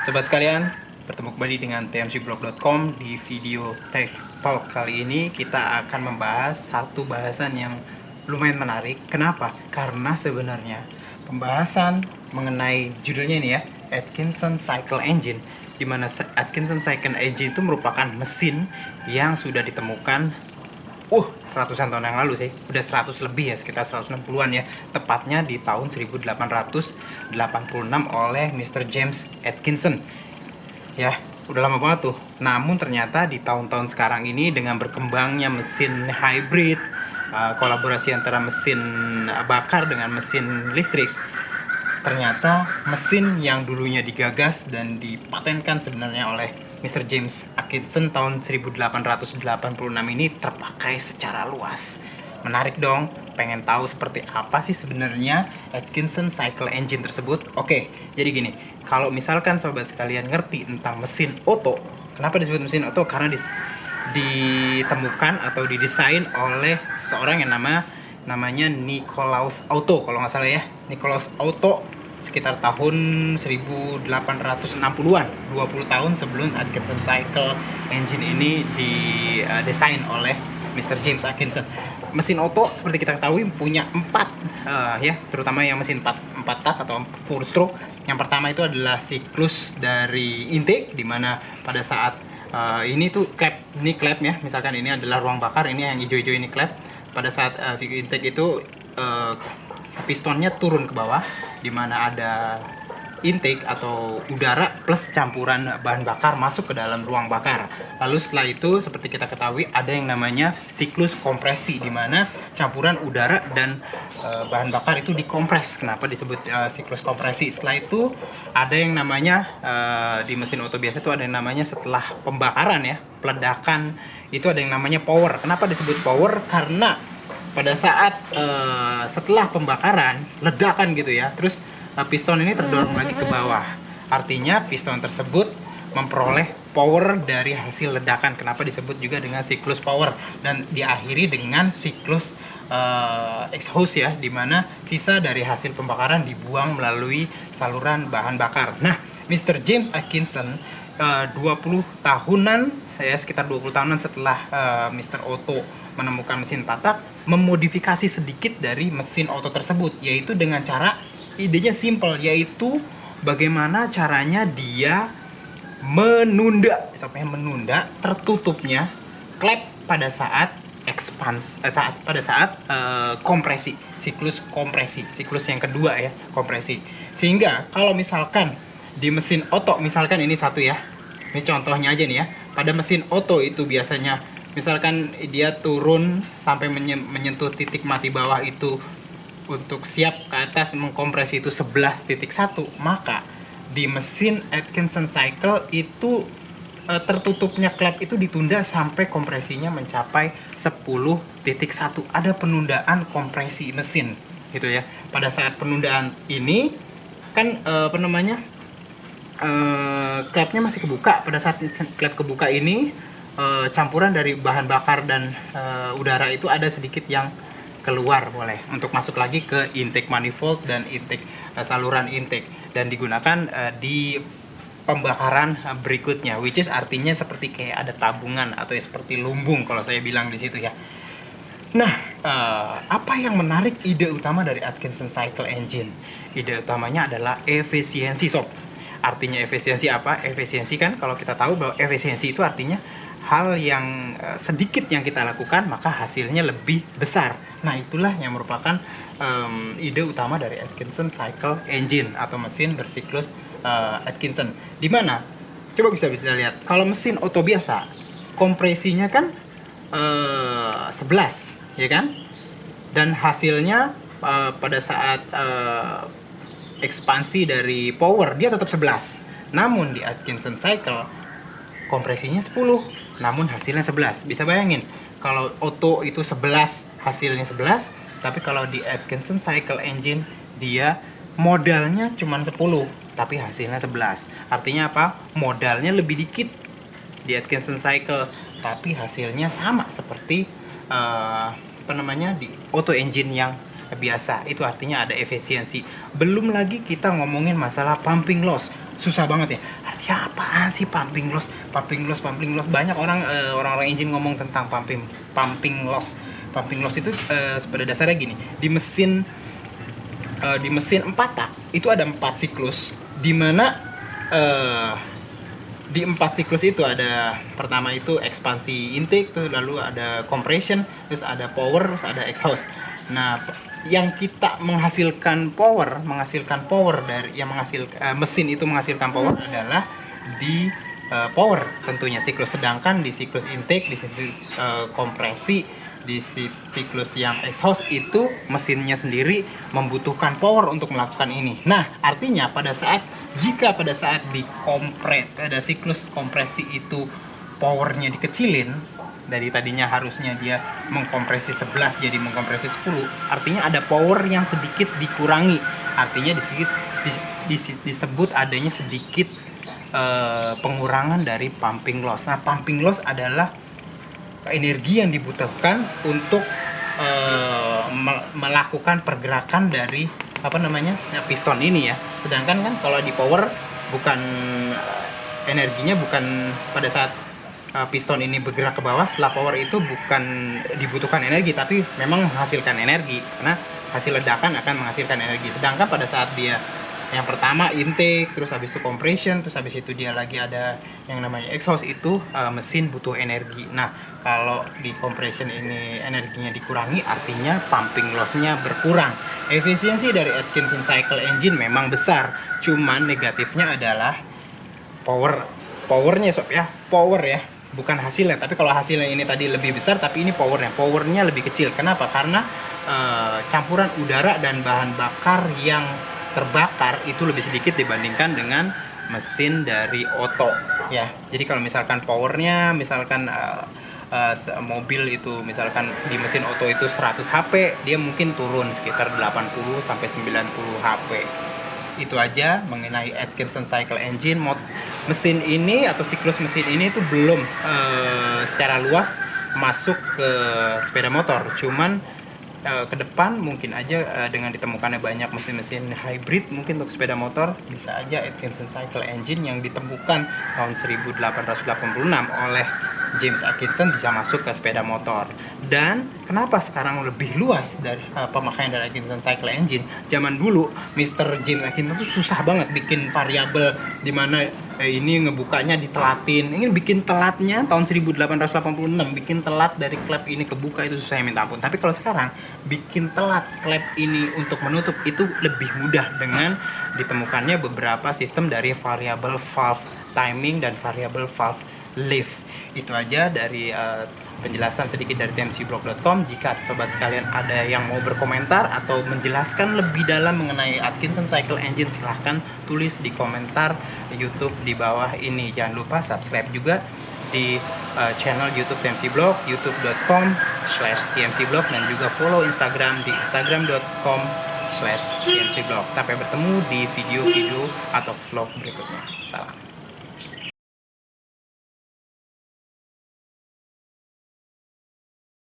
Sobat sekalian, bertemu kembali dengan tmcblog.com. Di video Tech Talk kali ini kita akan membahas satu bahasan yang lumayan menarik. Kenapa? Karena sebenarnya pembahasan mengenai judulnya ini ya, Atkinson Cycle Engine, di mana Atkinson Cycle Engine itu merupakan mesin yang sudah ditemukan ratusan tahun yang lalu sih, udah 100 lebih ya, sekitar 160-an ya, tepatnya di tahun 1886 oleh Mr. James Atkinson. Ya, udah lama banget tuh. Namun ternyata di tahun-tahun sekarang ini dengan berkembangnya mesin hybrid, kolaborasi antara mesin bakar dengan mesin listrik, ternyata mesin yang dulunya digagas dan dipatenkan sebenarnya oleh Mr. James Atkinson tahun 1886 ini terpakai secara luas. Menarik dong, pengen tahu seperti apa sih sebenarnya Atkinson Cycle Engine tersebut? Oke, jadi gini, kalau misalkan sobat sekalian ngerti tentang mesin Otto, kenapa disebut mesin Otto? Karena ditemukan atau didesain oleh seorang yang namanya Nikolaus Otto, kalau nggak salah ya, Nikolaus Otto, sekitar tahun 1860-an, 20 tahun sebelum Atkinson Cycle Engine ini didesain oleh Mr. James Atkinson. Mesin Otto seperti kita ketahui punya 4 ya, terutama yang mesin 4 tak atau 4 stroke. Yang pertama itu adalah siklus dari intake, dimana pada saat ini tuh clap ya, misalkan ini adalah ruang bakar, ini yang hijau-hijau ini clap. Pada saat intake itu pistonnya turun ke bawah, dimana ada intake atau udara plus campuran bahan bakar masuk ke dalam ruang bakar. Lalu setelah itu seperti kita ketahui ada yang namanya siklus kompresi, dimana campuran udara dan bahan bakar itu dikompres. Kenapa disebut siklus kompresi? Setelah itu ada yang namanya di mesin Otto biasa itu ada yang namanya setelah pembakaran ya, peledakan, itu ada yang namanya power. Kenapa disebut power? Karena pada saat setelah pembakaran, ledakan gitu ya, terus piston ini terdorong lagi ke bawah. Artinya piston tersebut memperoleh power dari hasil ledakan. Kenapa disebut juga dengan siklus power, dan diakhiri dengan siklus exhaust ya, dimana sisa dari hasil pembakaran dibuang melalui saluran bahan bakar. Nah, Mr. James Atkinson 20 tahunan, saya sekitar 20 tahunan setelah Mr. Otto menemukan mesin patak, memodifikasi sedikit dari mesin Otto tersebut, yaitu dengan cara, idenya simple, yaitu bagaimana caranya dia menunda tertutupnya klep pada saat kompresi, siklus yang kedua ya, kompresi. Sehingga kalau misalkan di mesin Otto, misalkan ini satu ya, ini contohnya aja nih ya, pada mesin Otto itu biasanya misalkan dia turun sampai menyentuh titik mati bawah itu untuk siap ke atas mengkompresi itu 11.1, maka di mesin Atkinson Cycle itu tertutupnya klep itu ditunda sampai kompresinya mencapai 10.1. Ada penundaan kompresi mesin gitu ya. Pada saat penundaan ini kan klepnya masih kebuka. Pada saat klep kebuka ini campuran dari bahan bakar dan udara itu ada sedikit yang keluar, boleh untuk masuk lagi ke intake manifold dan intake saluran intake, dan digunakan di pembakaran berikutnya, which is artinya seperti kayak ada tabungan atau seperti lumbung kalau saya bilang di situ ya. Nah, apa yang menarik ide utama dari Atkinson Cycle Engine? Ide utamanya adalah efisiensi sob. Artinya efisiensi apa? Efisiensi kan kalau kita tahu bahwa efisiensi itu artinya hal yang sedikit yang kita lakukan maka hasilnya lebih besar. Nah, itulah yang merupakan ide utama dari Atkinson Cycle Engine atau mesin bersiklus Atkinson. Di mana? Coba bisa lihat. Kalau mesin Otto biasa, kompresinya kan 11, ya kan? Dan hasilnya pada saat ekspansi dari power dia tetap 11. Namun di Atkinson Cycle kompresinya 10, namun hasilnya 11. Bisa bayangin, kalau Otto itu 11, hasilnya 11, tapi kalau di Atkinson Cycle Engine dia modalnya cuma 10, tapi hasilnya 11. Artinya apa? Modalnya lebih dikit di Atkinson Cycle, tapi hasilnya sama seperti di Otto engine yang biasa. Itu artinya ada efisiensi. Belum lagi kita ngomongin masalah pumping loss, susah banget ya. ya apaan sih pumping loss, banyak orang-orang engine ngomong tentang pumping loss. Pumping loss itu pada dasarnya gini, di mesin 4 tak itu ada 4 siklus, di mana di 4 siklus itu ada, pertama itu ekspansi intake tuh, lalu ada compression, terus ada power, terus ada exhaust. Nah, yang kita menghasilkan power dari yang mesin itu menghasilkan power adalah di power tentunya siklus, sedangkan di siklus intake, di siklus kompresi, di siklus yang exhaust itu mesinnya sendiri membutuhkan power untuk melakukan ini. Nah, artinya jika pada saat ada siklus kompresi itu powernya dikecilin, dari tadinya harusnya dia mengkompresi 11 jadi mengkompresi 10, artinya ada power yang sedikit dikurangi, artinya disebut adanya sedikit pengurangan dari pumping loss. Nah, pumping loss adalah energi yang dibutuhkan untuk melakukan pergerakan dari piston ini ya. Sedangkan kan kalau di power energinya bukan pada saat piston ini bergerak ke bawah setelah power itu bukan dibutuhkan energi, tapi memang menghasilkan energi karena hasil ledakan akan menghasilkan energi. Sedangkan pada saat dia yang pertama intake, terus habis itu compression, terus habis itu dia lagi ada yang namanya exhaust, itu mesin butuh energi. Nah, kalau di compression ini energinya dikurangi, artinya pumping loss-nya berkurang. Efisiensi dari Atkinson cycle engine memang besar, cuman negatifnya adalah powernya sob ya, power ya, bukan hasilnya. Tapi kalau hasilnya ini tadi lebih besar, tapi ini powernya lebih kecil. Kenapa? Karena campuran udara dan bahan bakar yang terbakar itu lebih sedikit dibandingkan dengan mesin dari Otto ya. Jadi kalau misalkan powernya, misalkan mobil itu misalkan di mesin Otto itu 100 HP, dia mungkin turun sekitar 80 sampai 90 HP. Itu aja mengenai Atkinson cycle engine. Mesin ini atau siklus mesin ini itu belum secara luas masuk ke sepeda motor, cuman ke depan mungkin aja dengan ditemukannya banyak mesin-mesin hybrid mungkin untuk sepeda motor, bisa aja Atkinson cycle engine yang ditemukan tahun 1886 oleh James Atkinson bisa masuk ke sepeda motor. Dan kenapa sekarang lebih luas dari pemakaian dari Atkinson cycle engine? Zaman dulu Mr. James Atkinson tuh susah banget bikin variabel di mana ini ngebukanya ditelatin. Ini bikin telatnya tahun 1886, bikin telat dari klep ini kebuka itu susah minta ampun. Tapi kalau sekarang bikin telat klep ini untuk menutup itu lebih mudah dengan ditemukannya beberapa sistem dari variable valve timing dan variable valve lift. Itu aja dari penjelasan sedikit dari tmcblog.com. Jika sobat sekalian ada yang mau berkomentar atau menjelaskan lebih dalam mengenai Atkinson cycle engine, silahkan tulis di komentar YouTube di bawah ini. Jangan lupa subscribe juga di channel YouTube TMC Blog, youtube.com/tmcblog, dan juga follow Instagram di instagram.com/tmcblog. Sampai bertemu di video-video atau vlog berikutnya. Salam.